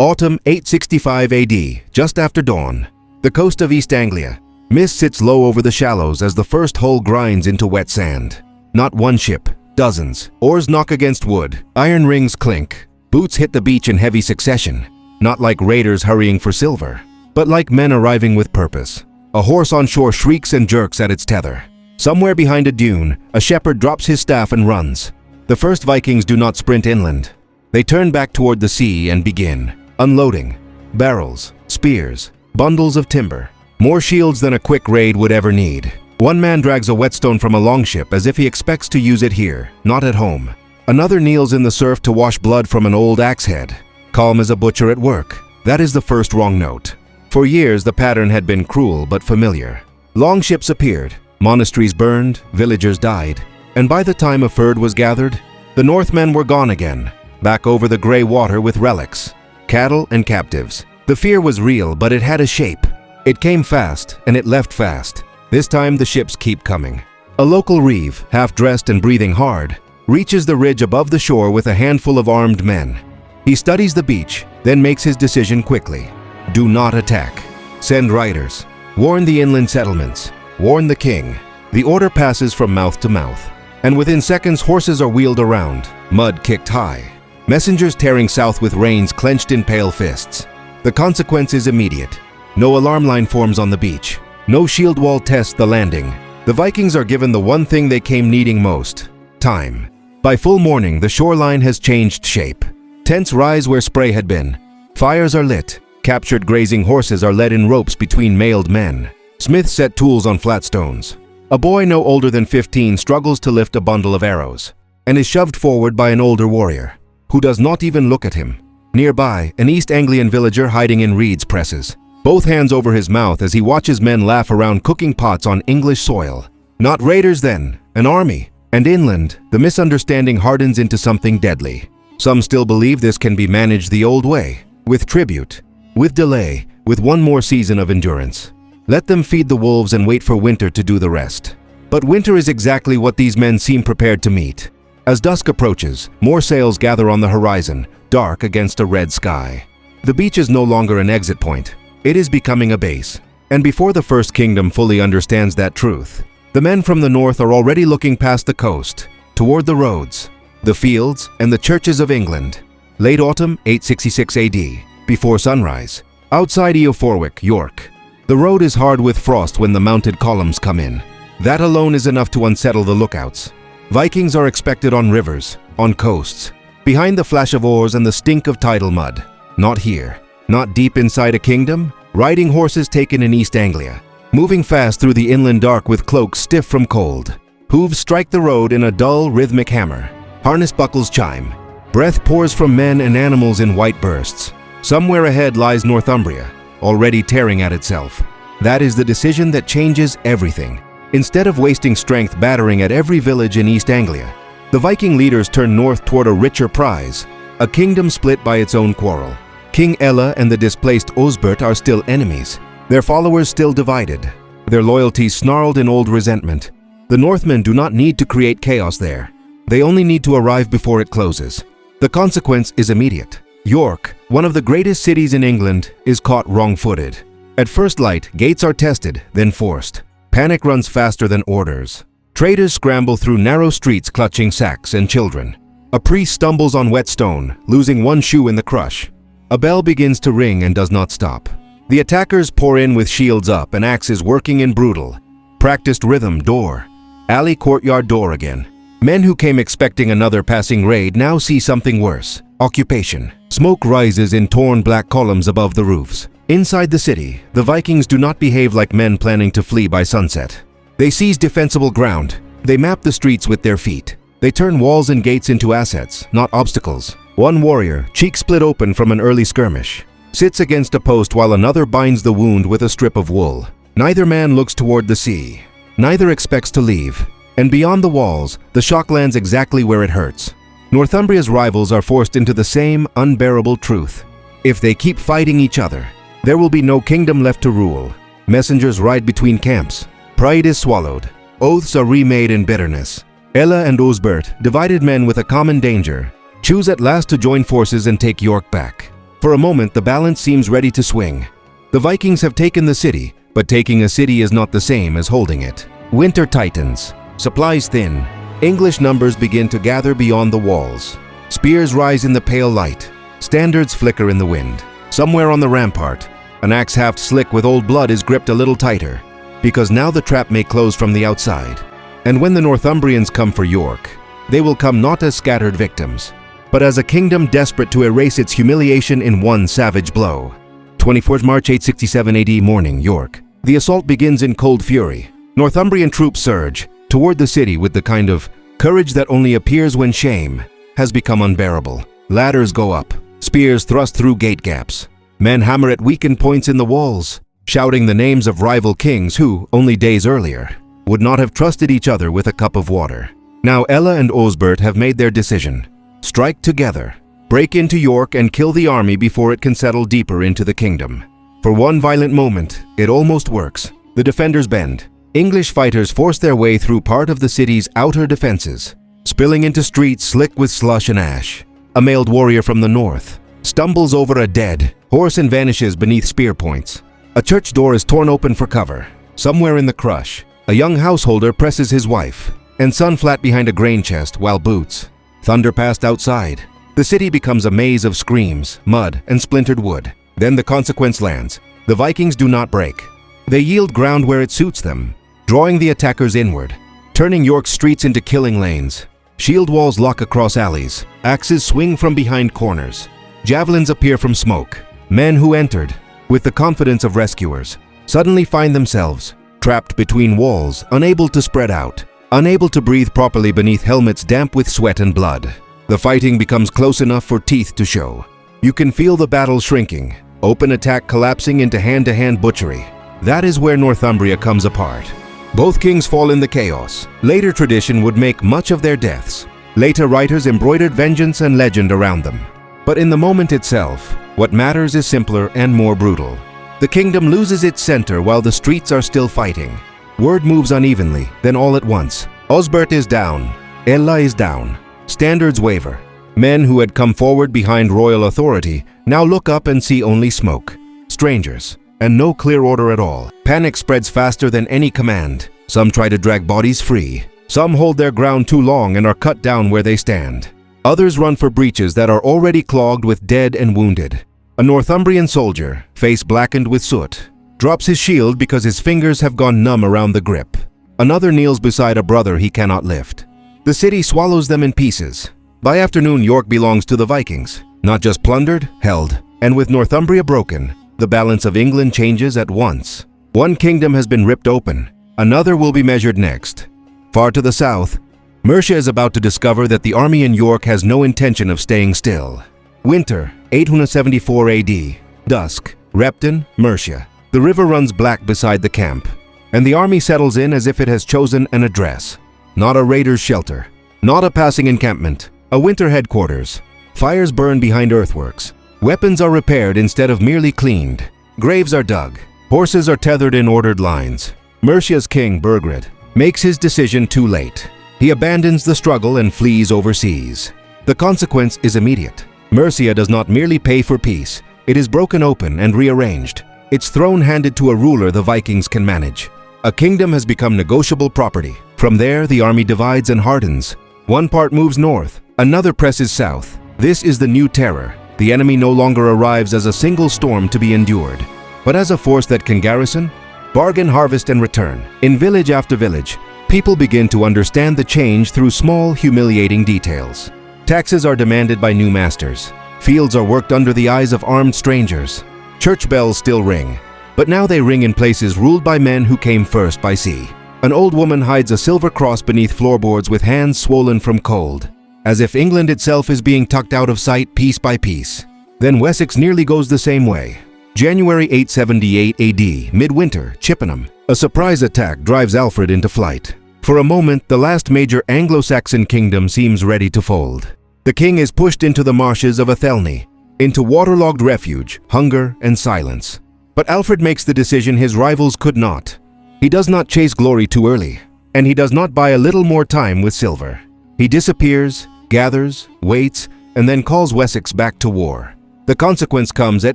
Autumn 865 AD, just after dawn. The coast of East Anglia. Mist sits low over the shallows as the first hull grinds into wet sand. Not one ship, dozens. Oars knock against wood, iron rings clink. Boots hit the beach in heavy succession. Not like raiders hurrying for silver, but like men arriving with purpose. A horse on shore shrieks and jerks at its tether. Somewhere behind a dune, a shepherd drops his staff and runs. The first Vikings do not sprint inland. They turn back toward the sea and begin unloading. Barrels, spears, bundles of timber. More shields than a quick raid would ever need. One man drags a whetstone from a longship as if he expects to use it here, not at home. Another kneels in the surf to wash blood from an old axe head. Calm as a butcher at work. That is the first wrong note. For years, the pattern had been cruel but familiar. Longships appeared, monasteries burned, villagers died. And by the time a ferd was gathered, the Northmen were gone again, back over the gray water with relics. Cattle and captives. The fear was real, but it had a shape. It came fast, and it left fast. This time the ships keep coming. A local reeve, half-dressed and breathing hard, reaches the ridge above the shore with a handful of armed men. He studies the beach, then makes his decision quickly. Do not attack. Send riders. Warn the inland settlements. Warn the king. The order passes from mouth to mouth. And within seconds horses are wheeled around, mud kicked high. Messengers tearing south with reins clenched in pale fists. The consequence is immediate. No alarm line forms on the beach. No shield wall tests the landing. The Vikings are given the one thing they came needing most: time. By full morning, the shoreline has changed shape. Tents rise where spray had been. Fires are lit. Captured grazing horses are led in ropes between mailed men. Smiths set tools on flat stones. A boy no older than 15 struggles to lift a bundle of arrows and is shoved forward by an older warrior, who does not even look at him. Nearby, an East Anglian villager hiding in reeds presses, both hands over his mouth as he watches men laugh around cooking pots on English soil. Not raiders then, an army. And inland, the misunderstanding hardens into something deadly. Some still believe this can be managed the old way, with tribute, with delay, with one more season of endurance. Let them feed the wolves and wait for winter to do the rest. But winter is exactly what these men seem prepared to meet. As dusk approaches, more sails gather on the horizon, dark against a red sky. The beach is no longer an exit point. It is becoming a base. And before the First Kingdom fully understands that truth, the men from the north are already looking past the coast, toward the roads, the fields, and the churches of England. Late autumn, 866 AD, before sunrise. Outside Eoforwick, York. The road is hard with frost when the mounted columns come in. That alone is enough to unsettle the lookouts. Vikings are expected on rivers, on coasts, behind the flash of oars and the stink of tidal mud. Not here. Not deep inside a kingdom. Riding horses taken in East Anglia. Moving fast through the inland dark with cloaks stiff from cold. Hooves strike the road in a dull, rhythmic hammer. Harness buckles chime. Breath pours from men and animals in white bursts. Somewhere ahead lies Northumbria, already tearing at itself. That is the decision that changes everything. Instead of wasting strength battering at every village in East Anglia, the Viking leaders turn north toward a richer prize, a kingdom split by its own quarrel. King Ella and the displaced Osbert are still enemies, their followers still divided, their loyalties snarled in old resentment. The Northmen do not need to create chaos there. They only need to arrive before it closes. The consequence is immediate. York, one of the greatest cities in England, is caught wrong-footed. At first light, gates are tested, then forced. Panic runs faster than orders. Traders scramble through narrow streets clutching sacks and children. A priest stumbles on wet stone, losing one shoe in the crush. A bell begins to ring and does not stop. The attackers pour in with shields up and axes working in brutal, practiced rhythm door. Alley courtyard door again. Men who came expecting another passing raid now see something worse. Occupation. Smoke rises in torn black columns above the roofs. Inside the city, the Vikings do not behave like men planning to flee by sunset. They seize defensible ground. They map the streets with their feet. They turn walls and gates into assets, not obstacles. One warrior, cheek split open from an early skirmish, sits against a post while another binds the wound with a strip of wool. Neither man looks toward the sea. Neither expects to leave. And beyond the walls, the shock lands exactly where it hurts. Northumbria's rivals are forced into the same unbearable truth. If they keep fighting each other, there will be no kingdom left to rule. Messengers ride between camps. Pride is swallowed. Oaths are remade in bitterness. Ella and Osbert, divided men with a common danger, choose at last to join forces and take York back. For a moment, the balance seems ready to swing. The Vikings have taken the city, but taking a city is not the same as holding it. Winter tightens. Supplies thin. English numbers begin to gather beyond the walls. Spears rise in the pale light. Standards flicker in the wind. Somewhere on the rampart, an axe haft slick with old blood is gripped a little tighter, because now the trap may close from the outside. And when the Northumbrians come for York, they will come not as scattered victims, but as a kingdom desperate to erase its humiliation in one savage blow. 24th March 867 AD morning, York. The assault begins in cold fury. Northumbrian troops surge toward the city with the kind of courage that only appears when shame has become unbearable. Ladders go up, spears thrust through gate gaps. Men hammer at weakened points in the walls, shouting the names of rival kings who, only days earlier, would not have trusted each other with a cup of water. Now Ella and Osbert have made their decision. Strike together, break into York and kill the army before it can settle deeper into the kingdom. For one violent moment, it almost works. The defenders bend. English fighters force their way through part of the city's outer defenses, spilling into streets slick with slush and ash. A mailed warrior from the north stumbles over a dead horse and vanishes beneath spear points. A church door is torn open for cover. Somewhere in the crush, a young householder presses his wife and son flat behind a grain chest while boots. Thunder passed outside. The city becomes a maze of screams, mud, and splintered wood. Then the consequence lands. The Vikings do not break. They yield ground where it suits them, drawing the attackers inward, turning York's streets into killing lanes. Shield walls lock across alleys. Axes swing from behind corners. Javelins appear from smoke. Men who entered with the confidence of rescuers suddenly find themselves trapped between walls, unable to spread out, unable to breathe properly beneath helmets damp with sweat and blood. The fighting becomes close enough for teeth to show. You can feel the battle shrinking, open attack collapsing into hand-to-hand butchery. That is where Northumbria comes apart. Both kings fall in the chaos. Later tradition would make much of their deaths. Later writers embroidered vengeance and legend around them. But in the moment itself, what matters is simpler and more brutal. The kingdom loses its center while the streets are still fighting. Word moves unevenly, then all at once. Osbert is down. Ella is down. Standards waver. Men who had come forward behind royal authority now look up and see only smoke, strangers, and no clear order at all. Panic spreads faster than any command. Some try to drag bodies free. Some hold their ground too long and are cut down where they stand. Others run for breaches that are already clogged with dead and wounded. A Northumbrian soldier, face blackened with soot, drops his shield because his fingers have gone numb around the grip. Another kneels beside a brother he cannot lift. The city swallows them in pieces. By afternoon, York belongs to the Vikings. Not just plundered, held. And with Northumbria broken, the balance of England changes at once. One kingdom has been ripped open. Another will be measured next. Far to the south, Mercia is about to discover that the army in York has no intention of staying still. Winter, 874 AD. Dusk, Repton, Mercia. The river runs black beside the camp, and the army settles in as if it has chosen an address. Not a raider's shelter, not a passing encampment, a winter headquarters. Fires burn behind earthworks. Weapons are repaired instead of merely cleaned. Graves are dug. Horses are tethered in ordered lines. Mercia's king, Burgred, makes his decision too late. He abandons the struggle and flees overseas. The consequence is immediate. Mercia does not merely pay for peace. It is broken open and rearranged. Its throne handed to a ruler the Vikings can manage. A kingdom has become negotiable property. From there, the army divides and hardens. One part moves north, another presses south. This is the new terror. The enemy no longer arrives as a single storm to be endured, but as a force that can garrison, bargain, harvest, and return. In village after village, people begin to understand the change through small, humiliating details. Taxes are demanded by new masters. Fields are worked under the eyes of armed strangers. Church bells still ring, but now they ring in places ruled by men who came first by sea. An old woman hides a silver cross beneath floorboards with hands swollen from cold, as if England itself is being tucked out of sight piece by piece. Then Wessex nearly goes the same way. January 878 AD, midwinter, Chippenham. A surprise attack drives Alfred into flight. For a moment, the last major Anglo-Saxon kingdom seems ready to fold. The king is pushed into the marshes of Athelney, into waterlogged refuge, hunger, and silence. But Alfred makes the decision his rivals could not. He does not chase glory too early, and he does not buy a little more time with silver. He disappears, gathers, waits, and then calls Wessex back to war. The consequence comes at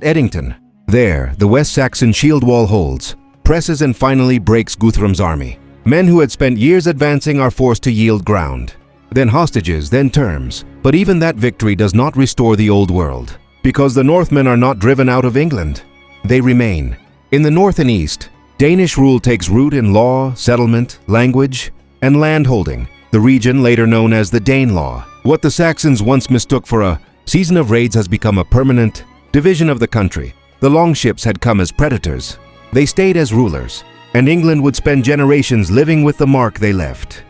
Edington. There, the West Saxon shield wall holds, presses and finally breaks Guthrum's army. Men who had spent years advancing are forced to yield ground. Then hostages, then terms. But even that victory does not restore the old world, because the Northmen are not driven out of England. They remain. In the north and east, Danish rule takes root in law, settlement, language, and landholding, the region later known as the Danelaw. What the Saxons once mistook for a season of raids has become a permanent division of the country. The longships had come as predators. They stayed as rulers, and England would spend generations living with the mark they left.